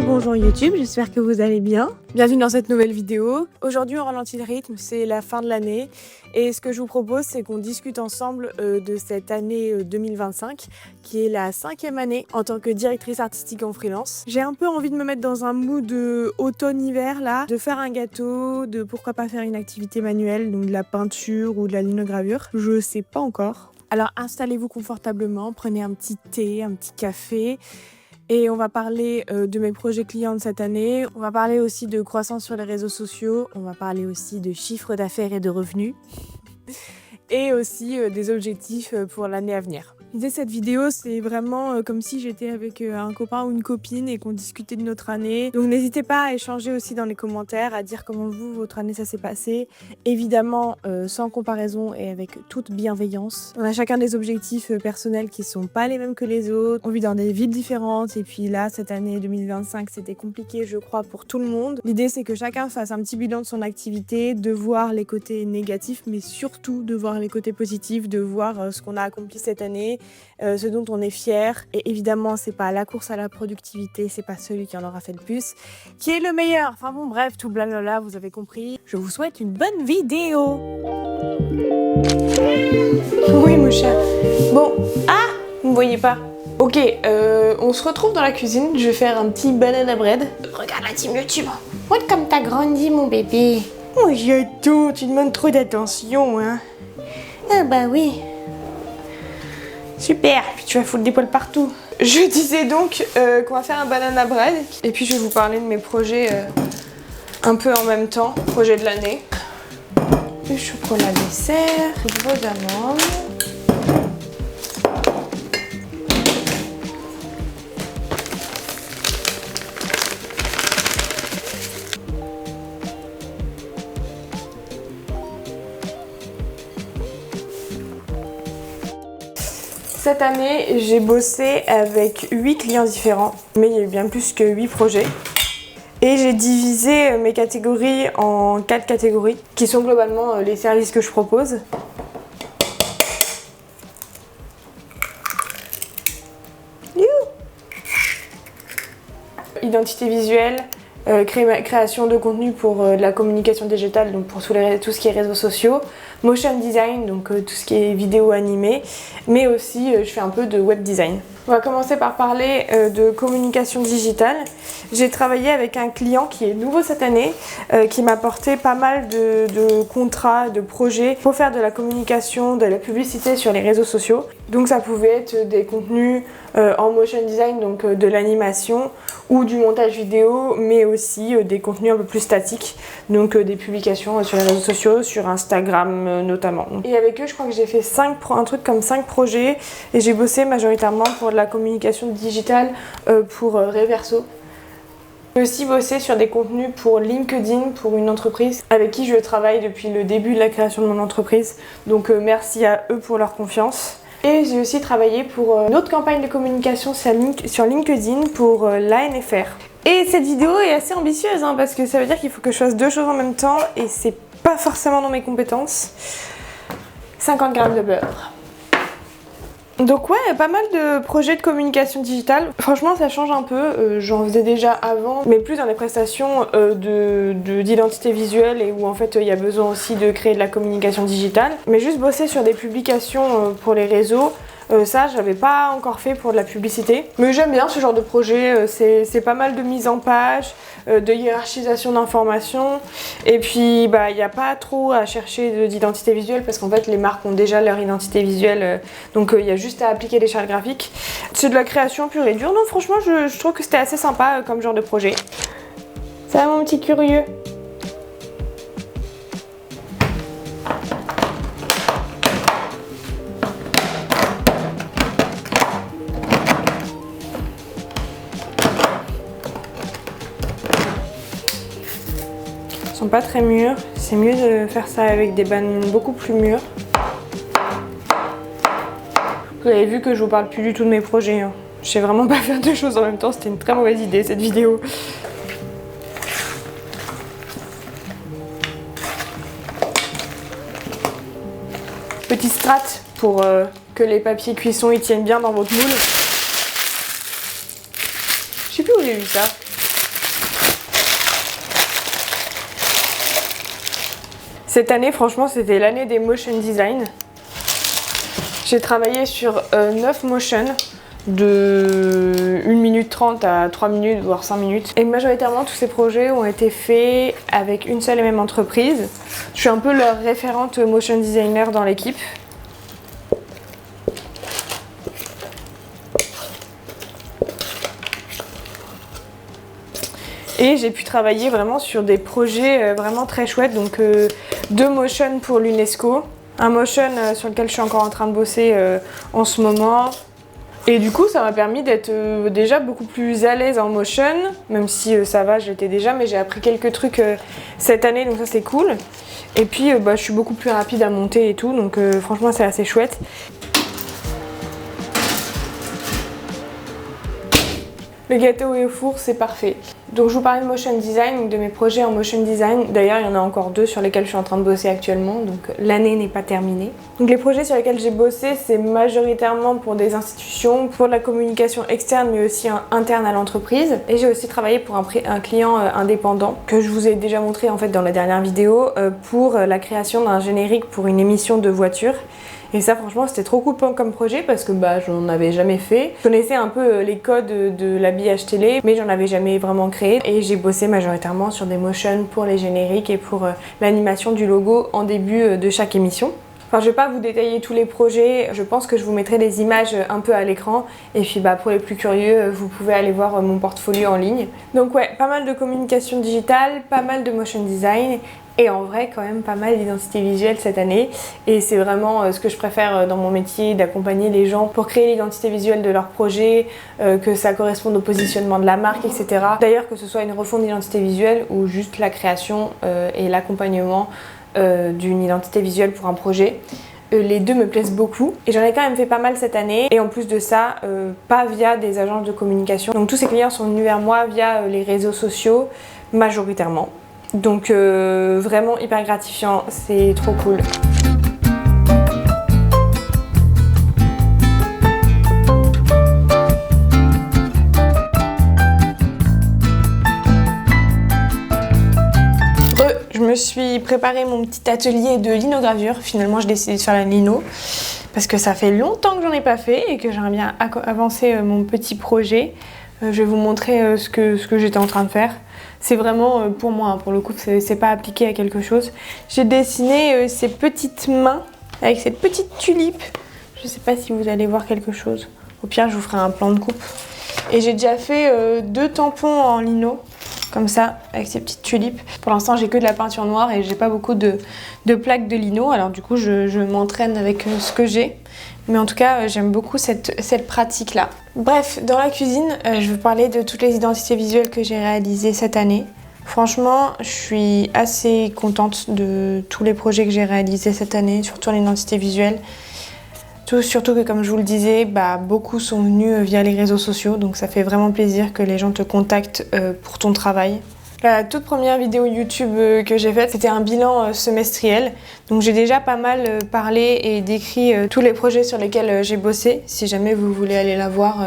Bonjour YouTube, j'espère que vous allez bien. Bienvenue dans cette nouvelle vidéo. Aujourd'hui on ralentit le rythme, c'est la fin de l'année et ce que je vous propose c'est qu'on discute ensemble de cette année 2025 qui est la 5e année en tant que directrice artistique en freelance. J'ai un peu envie de me mettre dans un mood automne-hiver là, de faire un gâteau, de pourquoi pas faire une activité manuelle, donc de la peinture ou de la linogravure. Je sais pas encore. Alors installez-vous confortablement, prenez un petit thé, un petit café. Et on va parler de mes projets clients de cette année. On va parler aussi de croissance sur les réseaux sociaux. On va parler aussi de chiffre d'affaires et de revenus. Et aussi des objectifs pour l'année à venir. L'idée de cette vidéo, c'est vraiment comme si j'étais avec un copain ou une copine et qu'on discutait de notre année. Donc n'hésitez pas à échanger aussi dans les commentaires, à dire comment vous, votre année, ça s'est passé. Évidemment, sans comparaison et avec toute bienveillance. On a chacun des objectifs personnels qui sont pas les mêmes que les autres. On vit dans des villes différentes et puis là, cette année 2025, c'était compliqué, je crois, pour tout le monde. L'idée, c'est que chacun fasse un petit bilan de son activité, de voir les côtés négatifs, mais surtout de voir les côtés positifs, de voir ce qu'on a accompli cette année, ce dont on est fier. Et évidemment, c'est pas la course à la productivité, c'est pas celui qui en aura fait le plus qui est le meilleur. Enfin bon, bref, tout blablabla, vous avez compris. Je vous souhaite une bonne vidéo. Oui, mon chat. Bon, ah, vous me voyez pas. Ok, on se retrouve dans la cuisine. Je vais faire un petit banana bread. Regarde la team YouTube. Regarde comme t'as grandi, mon bébé. Oh, j'adore, tu demandes trop d'attention, hein. Ah bah oui. Super, puis tu vas foutre des poils partout. Je disais donc qu'on va faire un banana bread. Et puis je vais vous parler de mes projets un peu en même temps. Projet de l'année. Du chocolat dessert, poudre d'amande. Cette année, j'ai bossé avec 8 clients différents, mais il y a eu bien plus que 8 projets. Et j'ai divisé mes catégories en 4 catégories, qui sont globalement les services que je propose. Identité visuelle, création de contenu pour de la communication digitale, donc pour tout ce qui est réseaux sociaux, motion design, donc tout ce qui est vidéo animée, mais aussi je fais un peu de web design. On va commencer par parler de communication digitale. J'ai travaillé avec un client qui est nouveau cette année, qui m'a apporté pas mal de contrats, de projets pour faire de la communication, de la publicité sur les réseaux sociaux. Donc ça pouvait être des contenus en motion design, donc de l'animation ou du montage vidéo, mais aussi des contenus un peu plus statiques, donc des publications sur les réseaux sociaux, sur Instagram notamment. Et avec eux, je crois que j'ai fait un truc comme 5 projets et j'ai bossé majoritairement pour de la communication digitale pour Reverso. J'ai aussi bossé sur des contenus pour LinkedIn, pour une entreprise avec qui je travaille depuis le début de la création de mon entreprise. Donc merci à eux pour leur confiance. Et j'ai aussi travaillé pour une autre campagne de communication sur LinkedIn pour l'ANFR. Et cette vidéo est assez ambitieuse parce que ça veut dire qu'il faut que je fasse 2 choses en même temps et c'est pas forcément dans mes compétences. 50 g de beurre. Donc ouais, pas mal de projets de communication digitale. Franchement, ça change un peu. J'en faisais déjà avant, mais plus dans les prestations d'identité visuelle et où en fait il y a besoin aussi de créer de la communication digitale. Mais juste bosser sur des publications pour les réseaux, ça j'avais pas encore fait pour de la publicité. Mais j'aime bien ce genre de projet, c'est pas mal de mise en page, de hiérarchisation d'informations. Et puis il n'y a pas trop à chercher d'identité visuelle parce qu'en fait les marques ont déjà leur identité visuelle, donc il y a juste à appliquer les chartes graphiques. C'est de la création pure et dure. Non, franchement je trouve que c'était assez sympa comme genre de projet. Ça va mon petit curieux? Ils sont pas très mûrs, c'est mieux de faire ça avec des bananes beaucoup plus mûres. Vous avez vu que je vous parle plus du tout de mes projets. Je sais vraiment pas faire 2 choses en même temps, c'était une très mauvaise idée cette vidéo. Petit strat pour que les papiers cuisson ils tiennent bien dans votre moule. Je sais plus où j'ai vu ça. Cette année, franchement, c'était l'année des motion design. J'ai travaillé sur 9 motions de 1 minute 30 à 3 minutes, voire 5 minutes. Et majoritairement, tous ces projets ont été faits avec une seule et même entreprise. Je suis un peu leur référente motion designer dans l'équipe. Et j'ai pu travailler vraiment sur des projets vraiment très chouettes. Donc 2 motions pour l'UNESCO, un motion sur lequel je suis encore en train de bosser en ce moment. Et du coup, ça m'a permis d'être déjà beaucoup plus à l'aise en motion, même si ça va, je l'étais déjà, mais j'ai appris quelques trucs cette année, donc ça c'est cool. Et puis je suis beaucoup plus rapide à monter et tout, donc franchement c'est assez chouette. Le gâteau est au four, c'est parfait. Donc je vous parlais de motion design, de mes projets en motion design. D'ailleurs, il y en a encore 2 sur lesquels je suis en train de bosser actuellement, donc l'année n'est pas terminée. Donc les projets sur lesquels j'ai bossé, c'est majoritairement pour des institutions, pour de la communication externe, mais aussi interne à l'entreprise. Et j'ai aussi travaillé pour un client indépendant, que je vous ai déjà montré en fait dans la dernière vidéo, pour la création d'un générique pour une émission de voiture. Et ça franchement c'était trop cool comme projet parce que j'en avais jamais fait. Je connaissais un peu les codes de l'habillage télé mais j'en avais jamais vraiment créé. Et j'ai bossé majoritairement sur des motions pour les génériques et pour l'animation du logo en début de chaque émission. Enfin, je vais pas vous détailler tous les projets, je pense que je vous mettrai des images un peu à l'écran et puis pour les plus curieux, vous pouvez aller voir mon portfolio en ligne. Donc ouais, pas mal de communication digitale, pas mal de motion design et en vrai quand même pas mal d'identité visuelle cette année et c'est vraiment ce que je préfère dans mon métier, d'accompagner les gens pour créer l'identité visuelle de leur projet, que ça corresponde au positionnement de la marque, etc. D'ailleurs que ce soit une refonte d'identité visuelle ou juste la création et l'accompagnement d'une identité visuelle pour un projet. Les deux me plaisent beaucoup et j'en ai quand même fait pas mal cette année et en plus de ça, pas via des agences de communication. Donc tous ces clients sont venus vers moi via les réseaux sociaux majoritairement. Donc vraiment hyper gratifiant, c'est trop cool. Je me suis préparé mon petit atelier de linogravure. Finalement, j'ai décidé de faire la lino parce que ça fait longtemps que j'en ai pas fait et que j'aimerais bien avancer mon petit projet. Je vais vous montrer ce que j'étais en train de faire. C'est vraiment pour moi, hein, pour le coup, c'est pas appliqué à quelque chose. J'ai dessiné ces petites mains avec cette petite tulipe. Je sais pas si vous allez voir quelque chose. Au pire, je vous ferai un plan de coupe. Et j'ai déjà fait 2 tampons en lino. Comme ça, avec ces petites tulipes. Pour l'instant, j'ai que de la peinture noire et j'ai pas beaucoup de plaques de lino. Alors du coup, je m'entraîne avec ce que j'ai. Mais en tout cas, j'aime beaucoup cette pratique-là. Bref, dans la cuisine, je vais vous parler de toutes les identités visuelles que j'ai réalisées cette année. Franchement, je suis assez contente de tous les projets que j'ai réalisés cette année, surtout en identité visuelle. Surtout que comme je vous le disais, beaucoup sont venus via les réseaux sociaux, donc ça fait vraiment plaisir que les gens te contactent pour ton travail. La toute première vidéo YouTube que j'ai faite, c'était un bilan semestriel. Donc j'ai déjà pas mal parlé et décrit tous les projets sur lesquels j'ai bossé. Si jamais vous voulez aller la voir,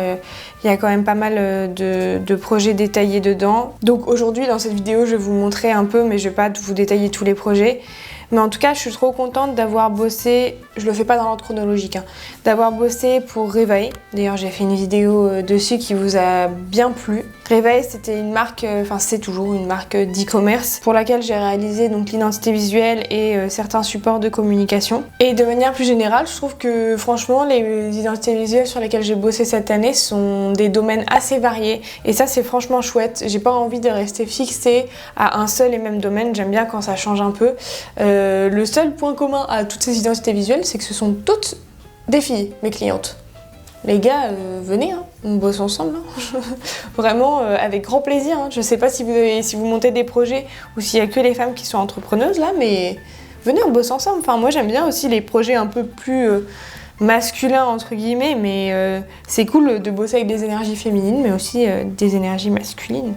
il y a quand même pas mal de projets détaillés dedans. Donc aujourd'hui dans cette vidéo, je vais vous montrer un peu, mais je vais pas vous détailler tous les projets. Mais en tout cas, je suis trop contente d'avoir bossé, je le fais pas dans l'ordre chronologique, hein, d'avoir bossé pour Reveil. D'ailleurs, j'ai fait une vidéo dessus qui vous a bien plu. Reveil, c'était une marque, c'est toujours une marque d'e-commerce pour laquelle j'ai réalisé donc l'identité visuelle et certains supports de communication. Et de manière plus générale, je trouve que franchement, les identités visuelles sur lesquelles j'ai bossé cette année sont des domaines assez variés. Et ça, c'est franchement chouette. J'ai pas envie de rester fixée à un seul et même domaine. J'aime bien quand ça change un peu. Le seul point commun à toutes ces identités visuelles, c'est que ce sont toutes des filles, mes clientes. Les gars, venez, hein, on bosse ensemble. Hein. Vraiment, avec grand plaisir. Hein. Je sais pas si vous montez des projets ou s'il y a que les femmes qui sont entrepreneuses là, mais venez, on bosse ensemble. Enfin, moi, j'aime bien aussi les projets un peu plus masculins, entre guillemets, mais c'est cool de bosser avec des énergies féminines, mais aussi des énergies masculines.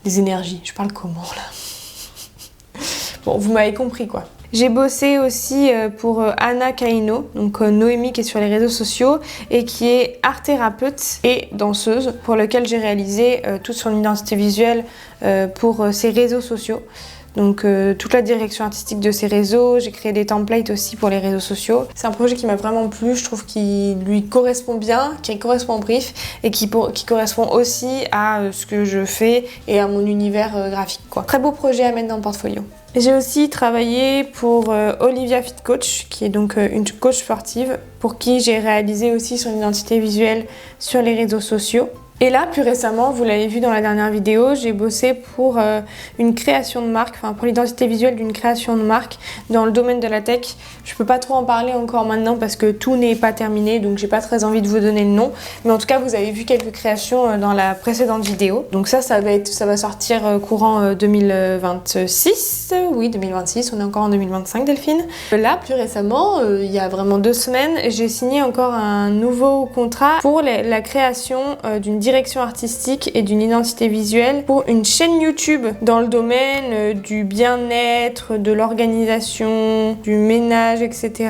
Des énergies, je parle comment là? Bon, vous m'avez compris quoi. J'ai bossé aussi pour Anna Kaino, donc Noémie qui est sur les réseaux sociaux et qui est art thérapeute et danseuse, pour lequel j'ai réalisé toute son identité visuelle pour ses réseaux sociaux. donc toute la direction artistique de ses réseaux. J'ai créé des templates aussi pour les réseaux sociaux. C'est un projet qui m'a vraiment plu, je trouve qu'il lui correspond bien, qui correspond au brief et qui correspond aussi à ce que je fais et à mon univers graphique, quoi. Très beau projet à mettre dans le portfolio. J'ai aussi travaillé pour Olivia Fit Coach, qui est donc une coach sportive, pour qui j'ai réalisé aussi son identité visuelle sur les réseaux sociaux. Et là, plus récemment, vous l'avez vu dans la dernière vidéo, j'ai bossé pour une création de marque, enfin pour l'identité visuelle d'une création de marque dans le domaine de la tech. Je peux pas trop en parler encore maintenant parce que tout n'est pas terminé, donc j'ai pas très envie de vous donner le nom. Mais en tout cas, vous avez vu quelques créations dans la précédente vidéo. Donc ça va sortir courant 2026. Oui, 2026, on est encore en 2025, Delphine. Là, plus récemment, il y a vraiment 2 semaines, j'ai signé encore un nouveau contrat pour la création d'une direction artistique et d'une identité visuelle pour une chaîne YouTube dans le domaine du bien-être, de l'organisation, du ménage, etc.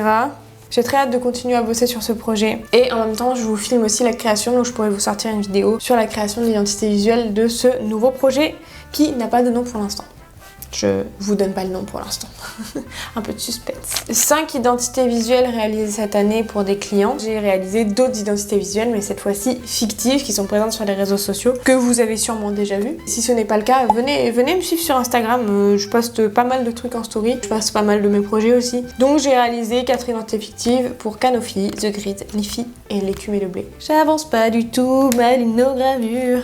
J'ai très hâte de continuer à bosser sur ce projet. Et en même temps, je vous filme aussi la création, donc je pourrais vous sortir une vidéo sur la création de l'identité visuelle de ce nouveau projet qui n'a pas de nom pour l'instant. Je vous donne pas le nom pour l'instant. Un peu de suspense. 5 identités visuelles réalisées cette année pour des clients. J'ai réalisé d'autres identités visuelles, mais cette fois-ci fictives, qui sont présentes sur les réseaux sociaux, que vous avez sûrement déjà vues. Si ce n'est pas le cas, venez me suivre sur Instagram. Je poste pas mal de trucs en story. Je poste pas mal de mes projets aussi. Donc j'ai réalisé 4 identités fictives pour Canopy, The Grid, Leafy et l'écume et le blé. J'avance pas du tout, ma linogravure.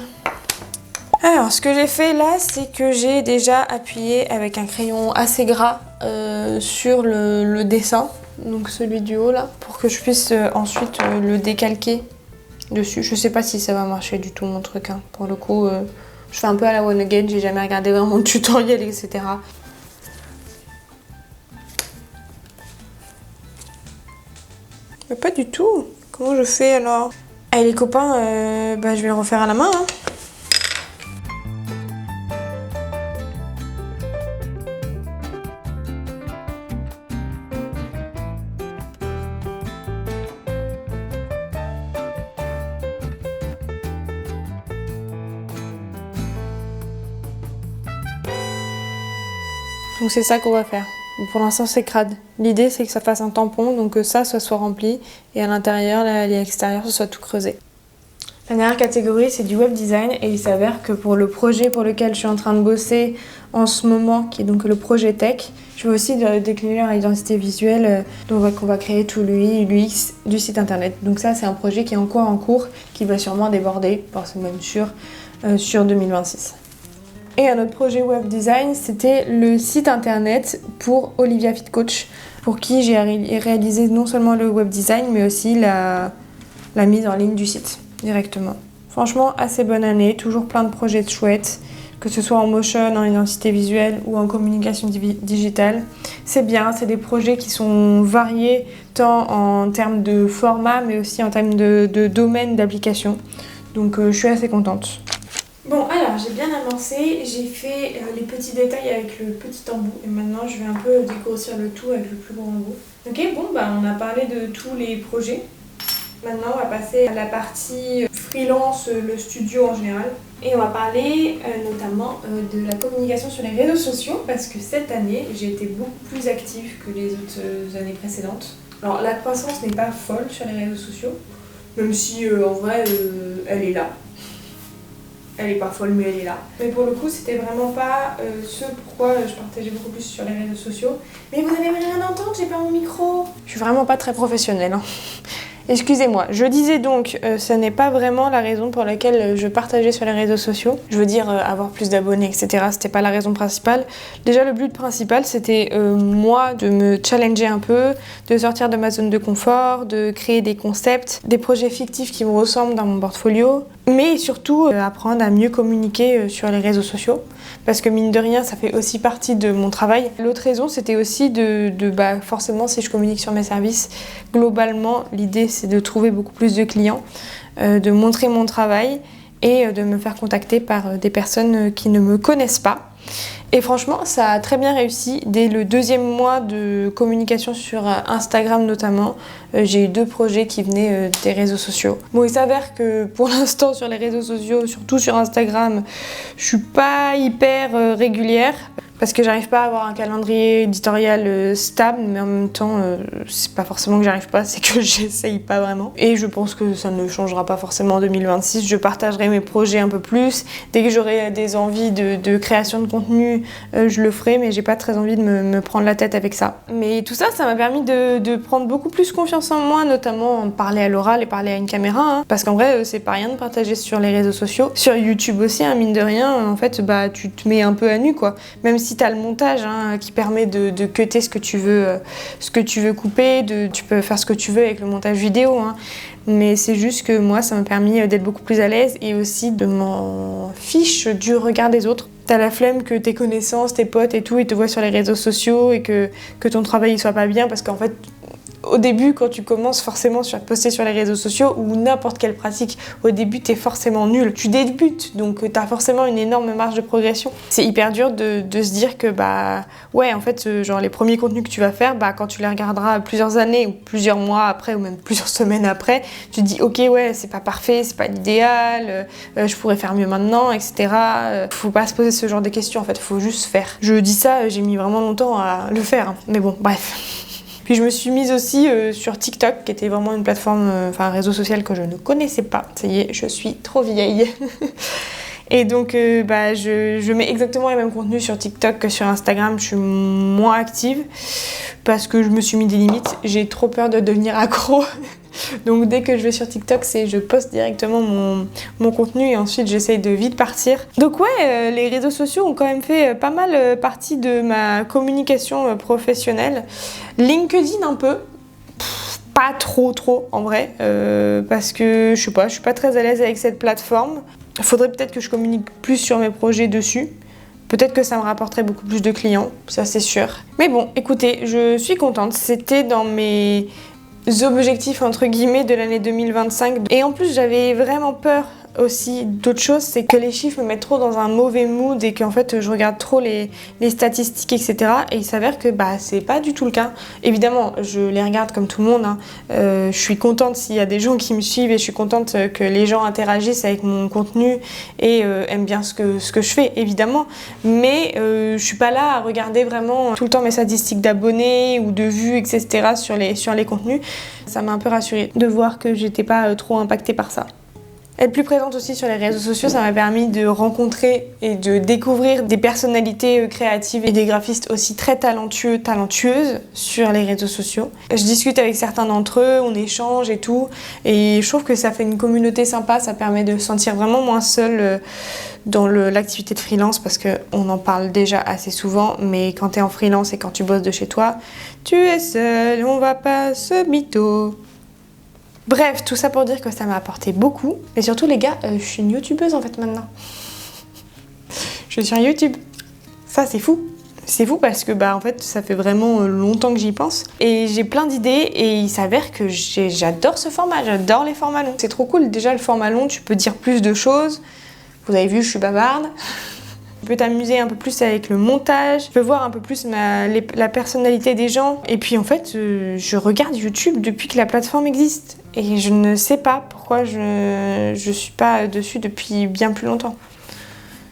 Alors, ce que j'ai fait là, c'est que j'ai déjà appuyé avec un crayon assez gras sur le dessin, donc celui du haut là, pour que je puisse ensuite le décalquer dessus. Je sais pas si ça va marcher du tout mon truc, hein. Pour le coup, je fais un peu à la one again, j'ai jamais regardé vraiment de tutoriel, etc. Mais pas du tout. Comment je fais alors? Allez les copains, je vais le refaire à la main, hein. Donc c'est ça qu'on va faire. Pour l'instant c'est crade. L'idée c'est que ça fasse un tampon, donc que ça soit rempli et à l'intérieur, à l'extérieur, ce soit tout creusé. La dernière catégorie c'est du web design et il s'avère que pour le projet pour lequel je suis en train de bosser en ce moment, qui est donc le projet tech, je vais aussi décliner leur identité visuelle, donc qu'on va créer tout l'UX du site internet. Donc ça c'est un projet qui est encore en cours, qui va sûrement déborder, c'est même sûr, sur 2026. Et un autre projet web design, c'était le site internet pour Olivia Fit Coach, pour qui j'ai réalisé non seulement le web design, mais aussi la mise en ligne du site directement. Franchement, assez bonne année, toujours plein de projets chouettes, que ce soit en motion, en identité visuelle ou en communication digitale. C'est bien, c'est des projets qui sont variés, tant en termes de format, mais aussi en termes de domaine d'application. Donc je suis assez contente. Bon, alors j'ai bien avancé, j'ai fait les petits détails avec le petit embout et maintenant je vais un peu dégrossir le tout avec le plus grand embout. Ok, bon, on a parlé de tous les projets. Maintenant, on va passer à la partie freelance, le studio en général. Et on va parler notamment de la communication sur les réseaux sociaux parce que cette année, j'ai été beaucoup plus active que les autres années précédentes. Alors, la croissance n'est pas folle sur les réseaux sociaux, même si en vrai, elle est là. Elle est pas folle, mais elle est là. Mais pour le coup, c'était vraiment pas ce pourquoi je partageais beaucoup plus sur les réseaux sociaux. Mais vous n'allez rien entendre, j'ai pas mon micro. Je suis vraiment pas très professionnelle, hein. Excusez-moi, je disais donc, ce n'est pas vraiment la raison pour laquelle je partageais sur les réseaux sociaux. Je veux dire, avoir plus d'abonnés, etc. C'était pas la raison principale. Déjà, le but principal, c'était moi de me challenger un peu, de sortir de ma zone de confort, de créer des concepts, des projets fictifs qui me ressemblent dans mon portfolio, mais surtout apprendre à mieux communiquer sur les réseaux sociaux. Parce que mine de rien, ça fait aussi partie de mon travail. L'autre raison, c'était aussi forcément, si je communique sur mes services, globalement, l'idée, c'est de trouver beaucoup plus de clients, de montrer mon travail et de me faire contacter par des personnes qui ne me connaissent pas. Et franchement, ça a très bien réussi. Dès le 2e mois de communication sur Instagram notamment, j'ai eu 2 projets qui venaient des réseaux sociaux. Bon, il s'avère que pour l'instant sur les réseaux sociaux, surtout sur Instagram, je suis pas hyper régulière. Parce que j'arrive pas à avoir un calendrier éditorial stable, mais en même temps, c'est pas forcément que j'arrive pas, c'est que j'essaye pas vraiment. Et je pense que ça ne changera pas forcément en 2026. Je partagerai mes projets un peu plus. Dès que j'aurai des envies de création de contenu, je le ferai, mais j'ai pas très envie de me prendre la tête avec ça. Mais tout ça, ça m'a permis de prendre beaucoup plus confiance en moi, notamment de parler à l'oral et parler à une caméra. Hein. Parce qu'en vrai, c'est pas rien de partager sur les réseaux sociaux. Sur YouTube aussi, hein, mine de rien, en fait, bah, tu te mets un peu à nu, quoi. Même si t'as le montage hein, qui permet de cutter ce que tu veux couper, tu peux faire ce que tu veux avec le montage vidéo. Hein. Mais c'est juste que moi, ça m'a permis d'être beaucoup plus à l'aise et aussi de m'en fiche du regard des autres. T'as la flemme que tes connaissances, tes potes et tout, ils te voient sur les réseaux sociaux et que ton travail il soit pas bien parce qu'en fait, au début, quand tu commences forcément à poster sur les réseaux sociaux ou n'importe quelle pratique, au début, t'es forcément nul. Tu débutes, donc t'as forcément une énorme marge de progression. C'est hyper dur de se dire que, bah, ouais, en fait, genre les premiers contenus que tu vas faire, bah, quand tu les regarderas plusieurs années ou plusieurs mois après ou même plusieurs semaines après, tu te dis, ok, ouais, c'est pas parfait, c'est pas l'idéal, je pourrais faire mieux maintenant, etc. Faut pas se poser ce genre de questions, en fait, faut juste faire. Je dis ça, j'ai mis vraiment longtemps à le faire, hein. Mais bon, bref. Puis je me suis mise aussi sur TikTok, qui était vraiment une plateforme, un réseau social que je ne connaissais pas. Ça y est, je suis trop vieille. Et donc, je mets exactement les mêmes contenus sur TikTok que sur Instagram. Je suis moins active parce que je me suis mis des limites. J'ai trop peur de devenir accro. Donc dès que je vais sur TikTok, je poste directement mon contenu et ensuite j'essaye de vite partir. Donc ouais, les réseaux sociaux ont quand même fait pas mal partie de ma communication professionnelle. LinkedIn un peu, pas trop en vrai, parce que je suis pas très à l'aise avec cette plateforme. Il faudrait peut-être que je communique plus sur mes projets dessus. Peut-être que ça me rapporterait beaucoup plus de clients, ça c'est sûr. Mais bon, écoutez, je suis contente. C'était dans mes objectifs entre guillemets de l'année 2025 et en plus j'avais vraiment peur aussi d'autre chose, c'est que les chiffres me mettent trop dans un mauvais mood et qu'en fait je regarde trop les statistiques etc. Et il s'avère que bah c'est pas du tout le cas. Évidemment je les regarde comme tout le monde hein. Je suis contente s'il y a des gens qui me suivent et je suis contente que les gens interagissent avec mon contenu et aiment bien ce que je fais évidemment, mais je suis pas là à regarder vraiment tout le temps mes statistiques d'abonnés ou de vues etc. sur les contenus. Ça m'a un peu rassurée de voir que j'étais pas trop impactée par ça. Être plus présente aussi sur les réseaux sociaux, ça m'a permis de rencontrer et de découvrir des personnalités créatives et des graphistes aussi très talentueuses sur les réseaux sociaux. Je discute avec certains d'entre eux, on échange et tout, et je trouve que ça fait une communauté sympa, ça permet de se sentir vraiment moins seul dans l'activité de freelance parce qu'on en parle déjà assez souvent, mais quand tu es en freelance et quand tu bosses de chez toi, tu es seul, on va pas se mytho. Bref, tout ça pour dire que ça m'a apporté beaucoup. Et surtout les gars, je suis une youtubeuse en fait maintenant. Je suis sur YouTube. Ça c'est fou. C'est fou parce que bah en fait ça fait vraiment longtemps que j'y pense. Et j'ai plein d'idées et il s'avère que j'adore ce format, j'adore les formats longs. C'est trop cool, déjà le format long, tu peux dire plus de choses. Vous avez vu, je suis bavarde. Tu peux t'amuser un peu plus avec le montage, tu peux voir un peu plus la personnalité des gens. Et puis en fait, je regarde YouTube depuis que la plateforme existe. Et je ne sais pas pourquoi je suis pas dessus depuis bien plus longtemps.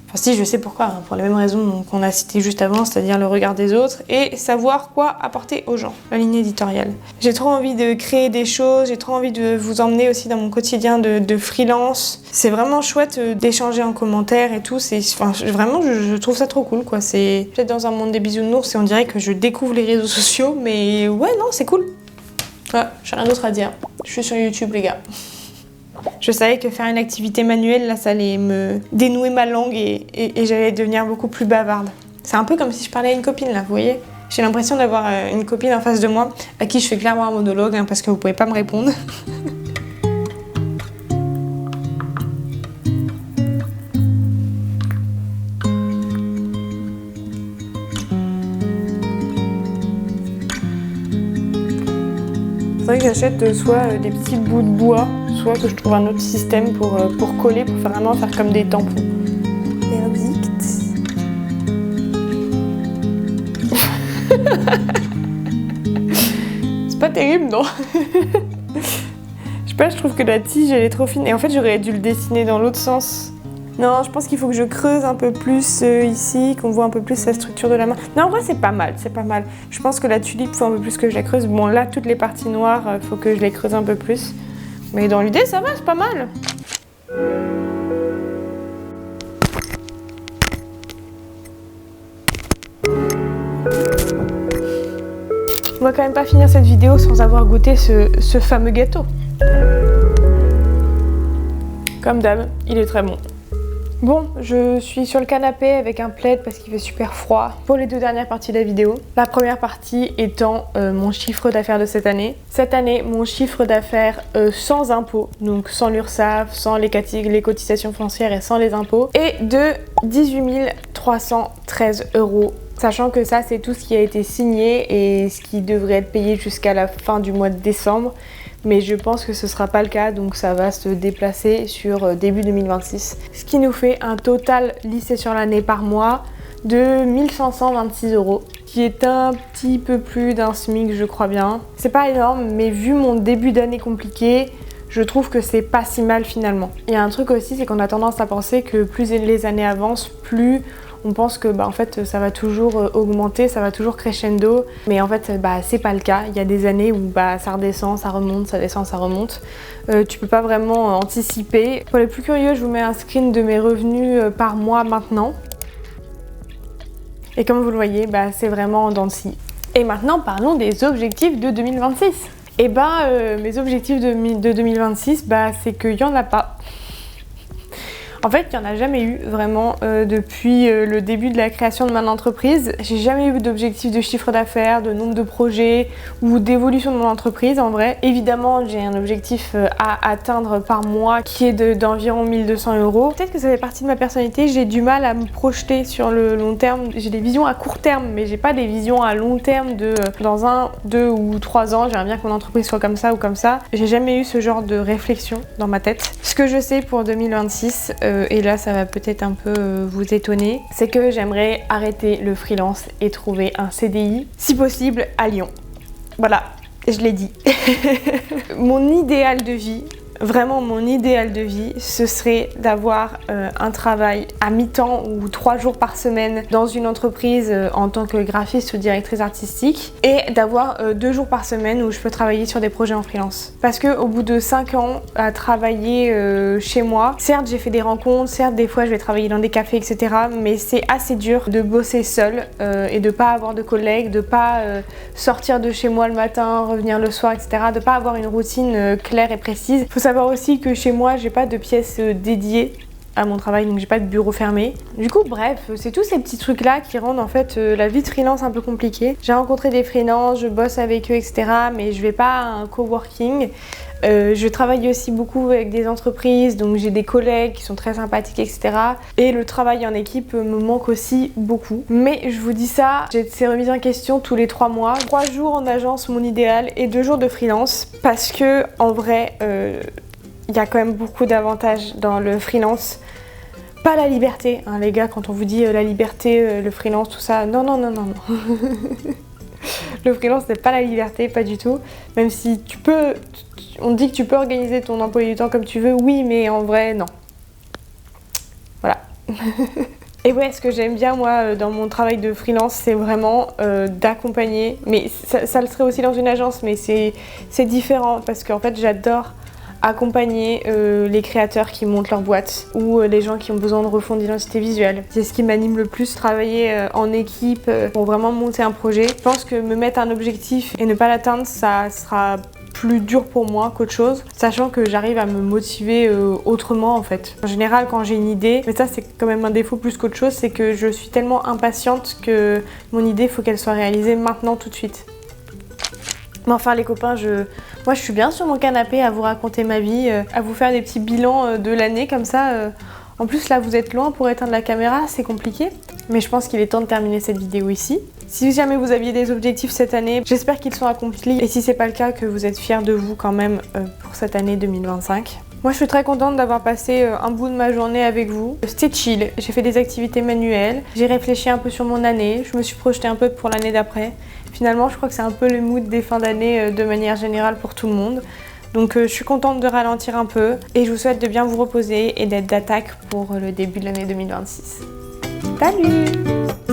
Enfin si, je sais pourquoi, hein, pour les mêmes raisons qu'on a citées juste avant, c'est-à-dire le regard des autres et savoir quoi apporter aux gens, la ligne éditoriale. J'ai trop envie de créer des choses, j'ai trop envie de vous emmener aussi dans mon quotidien de freelance. C'est vraiment chouette d'échanger en commentaire et tout, vraiment je trouve ça trop cool quoi. C'est peut-être dans un monde des bisounours et on dirait que je découvre les réseaux sociaux, mais ouais non, c'est cool. Ouais, j'ai rien d'autre à dire. Je suis sur YouTube les gars. Je savais que faire une activité manuelle, là, ça allait me dénouer ma langue et j'allais devenir beaucoup plus bavarde. C'est un peu comme si je parlais à une copine, là, vous voyez ? J'ai l'impression d'avoir une copine en face de moi à qui je fais clairement un monologue, hein, parce que vous pouvez pas me répondre. C'est vrai que j'achète soit des petits bouts de bois, soit que je trouve un autre système pour coller, pour vraiment faire comme des tampons. Verdict. C'est pas terrible, non? Je sais pas, je trouve que la tige elle est trop fine. Et en fait, j'aurais dû le dessiner dans l'autre sens. Non, je pense qu'il faut que je creuse un peu plus ici, qu'on voit un peu plus la structure de la main. Non, en vrai, c'est pas mal, c'est pas mal. Je pense que la tulipe, faut un peu plus que je la creuse. Bon, là, toutes les parties noires, faut que je les creuse un peu plus. Mais dans l'idée, ça va, c'est pas mal. On va quand même pas finir cette vidéo sans avoir goûté ce fameux gâteau. Comme d'hab, il est très bon. Bon, je suis sur le canapé avec un plaid parce qu'il fait super froid pour les deux dernières parties de la vidéo. La première partie étant mon chiffre d'affaires de cette année. Cette année, mon chiffre d'affaires sans impôts, donc sans l'URSSAF, sans les cotisations foncières et sans les impôts, est de 18 313 €. Sachant que ça, c'est tout ce qui a été signé et ce qui devrait être payé jusqu'à la fin du mois de décembre. Mais je pense que ce sera pas le cas, donc ça va se déplacer sur début 2026. Ce qui nous fait un total lissé sur l'année par mois de 1526 €, qui est un petit peu plus d'un SMIC, je crois bien. C'est pas énorme, mais vu mon début d'année compliqué, je trouve que c'est pas si mal finalement. Il y a un truc aussi, c'est qu'on a tendance à penser que plus les années avancent, plus on pense que en fait ça va toujours augmenter, ça va toujours crescendo, mais en fait c'est pas le cas. Il y a des années où ça redescend, ça remonte, ça descend, ça remonte. Tu peux pas vraiment anticiper. Pour les plus curieux, je vous mets un screen de mes revenus par mois maintenant. Et comme vous le voyez, c'est vraiment en dents de scie. Et maintenant parlons des objectifs de 2026. Et mes objectifs de 2026, c'est qu'il y en a pas. En fait, il n'y en a jamais eu vraiment depuis le début de la création de mon entreprise. J'ai jamais eu d'objectif de chiffre d'affaires, de nombre de projets ou d'évolution de mon entreprise en vrai. Évidemment, j'ai un objectif à atteindre par mois qui est d'environ 1200 €. Peut-être que ça fait partie de ma personnalité, j'ai du mal à me projeter sur le long terme. J'ai des visions à court terme, mais j'ai pas des visions à long terme de dans 1, 2 ou 3 ans, j'aimerais bien que mon entreprise soit comme ça ou comme ça. J'ai jamais eu ce genre de réflexion dans ma tête. Ce que je sais pour 2026, et là ça va peut-être un peu vous étonner, c'est que j'aimerais arrêter le freelance et trouver un CDI, si possible à Lyon. Voilà, je l'ai dit. Mon idéal de vie, vraiment mon idéal de vie, ce serait d'avoir un travail à mi-temps ou 3 jours par semaine dans une entreprise en tant que graphiste ou directrice artistique et d'avoir 2 jours par semaine où je peux travailler sur des projets en freelance. Parce que au bout de 5 ans à travailler chez moi, certes j'ai fait des rencontres, certes des fois je vais travailler dans des cafés etc, mais c'est assez dur de bosser seule et de pas avoir de collègues, de pas sortir de chez moi le matin, revenir le soir etc, de pas avoir une routine claire et précise. Faut savoir aussi que chez moi j'ai pas de pièce dédiée à mon travail, donc j'ai pas de bureau fermé. Du coup bref, c'est tous ces petits trucs là qui rendent en fait la vie de freelance un peu compliquée. J'ai rencontré des freelances, je bosse avec eux etc, mais je vais pas à un coworking. Je travaille aussi beaucoup avec des entreprises, donc j'ai des collègues qui sont très sympathiques etc. Et le travail en équipe me manque aussi beaucoup. Mais je vous dis ça, j'ai ces remises en question tous les 3 mois. 3 jours en agence mon idéal et 2 jours de freelance parce que en vrai il y a quand même beaucoup d'avantages dans le freelance. Pas la liberté, hein, les gars, quand on vous dit la liberté, le freelance, tout ça, non, non, non, non, non. Le freelance, c'est pas la liberté, pas du tout. Même si tu peux, on dit que tu peux organiser ton emploi du temps comme tu veux, oui, mais en vrai, non. Voilà. Et ouais, ce que j'aime bien, moi, dans mon travail de freelance, c'est vraiment d'accompagner. Mais ça le serait aussi dans une agence, mais c'est différent parce qu'en fait, j'adore accompagner les créateurs qui montent leur boîte ou les gens qui ont besoin de refondre d'identité visuelle. C'est ce qui m'anime le plus, travailler en équipe pour vraiment monter un projet. Je pense que me mettre un objectif et ne pas l'atteindre, ça sera plus dur pour moi qu'autre chose, sachant que j'arrive à me motiver autrement en fait. En général, quand j'ai une idée, mais ça c'est quand même un défaut plus qu'autre chose, c'est que je suis tellement impatiente que mon idée, faut qu'elle soit réalisée maintenant tout de suite. Mais enfin les copains, moi je suis bien sur mon canapé à vous raconter ma vie, à vous faire des petits bilans de l'année comme ça. En plus là vous êtes loin pour éteindre la caméra, c'est compliqué. Mais je pense qu'il est temps de terminer cette vidéo ici. Si jamais vous aviez des objectifs cette année, j'espère qu'ils sont accomplis. Et si c'est pas le cas, que vous êtes fiers de vous quand même pour cette année 2025. Moi je suis très contente d'avoir passé un bout de ma journée avec vous. C'était chill, j'ai fait des activités manuelles, j'ai réfléchi un peu sur mon année, je me suis projetée un peu pour l'année d'après. Finalement je crois que c'est un peu le mood des fins d'année de manière générale pour tout le monde. Donc je suis contente de ralentir un peu et je vous souhaite de bien vous reposer et d'être d'attaque pour le début de l'année 2026. Salut!